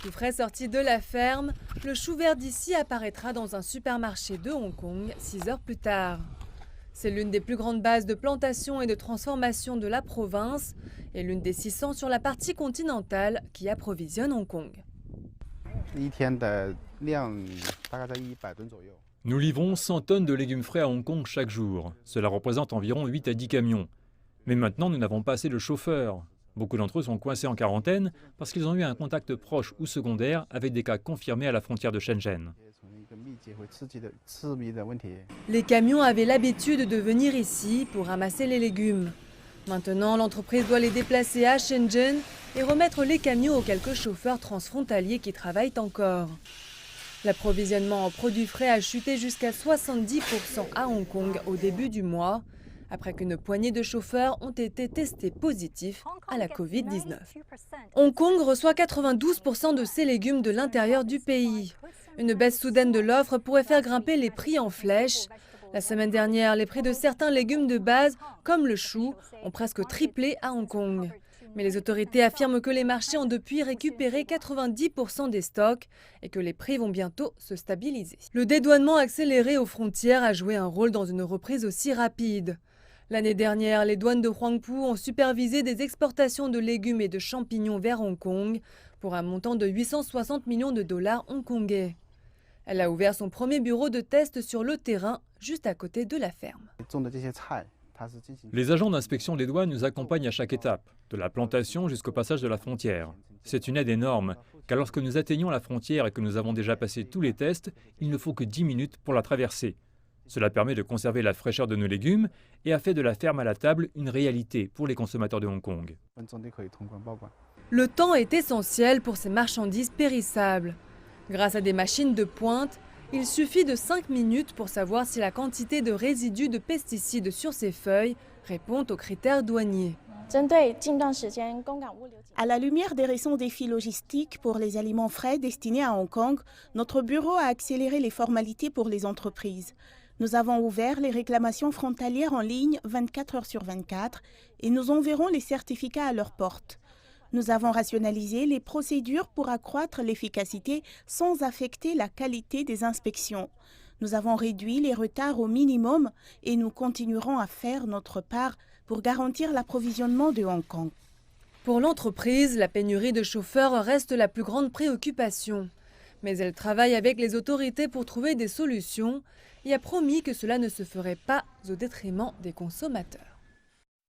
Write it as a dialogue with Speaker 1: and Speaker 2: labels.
Speaker 1: Tout frais sorti de la ferme, le chou vert d'ici apparaîtra dans un supermarché de Hong Kong 6 heures plus tard. C'est l'une des plus grandes bases de plantation et de transformation de la province et l'une des 600 sur la partie continentale qui approvisionne Hong Kong.
Speaker 2: Nous livrons 100 tonnes de légumes frais à Hong Kong chaque jour. Cela représente environ 8 à 10 camions. Mais maintenant, nous n'avons pas assez de chauffeurs. Beaucoup d'entre eux sont coincés en quarantaine parce qu'ils ont eu un contact proche ou secondaire avec des cas confirmés à la frontière de Shenzhen.
Speaker 1: Les camions avaient l'habitude de venir ici pour ramasser les légumes. Maintenant, l'entreprise doit les déplacer à Shenzhen et remettre les camions aux quelques chauffeurs transfrontaliers qui travaillent encore. L'approvisionnement en produits frais a chuté jusqu'à 70% à Hong Kong au début du mois, après qu'une poignée de chauffeurs ont été testés positifs à la Covid-19. Hong Kong reçoit 92% de ses légumes de l'intérieur du pays. Une baisse soudaine de l'offre pourrait faire grimper les prix en flèche. La semaine dernière, les prix de certains légumes de base, comme le chou, ont presque triplé à Hong Kong. Mais les autorités affirment que les marchés ont depuis récupéré 90% des stocks et que les prix vont bientôt se stabiliser. Le dédouanement accéléré aux frontières a joué un rôle dans une reprise aussi rapide. L'année dernière, les douanes de Huangpu ont supervisé des exportations de légumes et de champignons vers Hong Kong pour un montant de 860 millions de dollars hongkongais. Elle a ouvert son premier bureau de test sur le terrain, juste à côté de la ferme.
Speaker 2: Les agents d'inspection des douanes nous accompagnent à chaque étape, de la plantation jusqu'au passage de la frontière. C'est une aide énorme, car lorsque nous atteignons la frontière et que nous avons déjà passé tous les tests, il ne faut que 10 minutes pour la traverser. Cela permet de conserver la fraîcheur de nos légumes et a fait de la ferme à la table une réalité pour les consommateurs de Hong Kong.
Speaker 1: Le temps est essentiel pour ces marchandises périssables. Grâce à des machines de pointe, il suffit de 5 minutes pour savoir si la quantité de résidus de pesticides sur ces feuilles répond aux critères douaniers.
Speaker 3: À la lumière des récents défis logistiques pour les aliments frais destinés à Hong Kong, notre bureau a accéléré les formalités pour les entreprises. Nous avons ouvert les réclamations frontalières en ligne 24 heures sur 24 et nous enverrons les certificats à leur porte. Nous avons rationalisé les procédures pour accroître l'efficacité sans affecter la qualité des inspections. Nous avons réduit les retards au minimum et nous continuerons à faire notre part pour garantir l'approvisionnement de Hong Kong.
Speaker 1: Pour l'entreprise, la pénurie de chauffeurs reste la plus grande préoccupation. Mais elle travaille avec les autorités pour trouver des solutions et a promis que cela ne se ferait pas au détriment des consommateurs.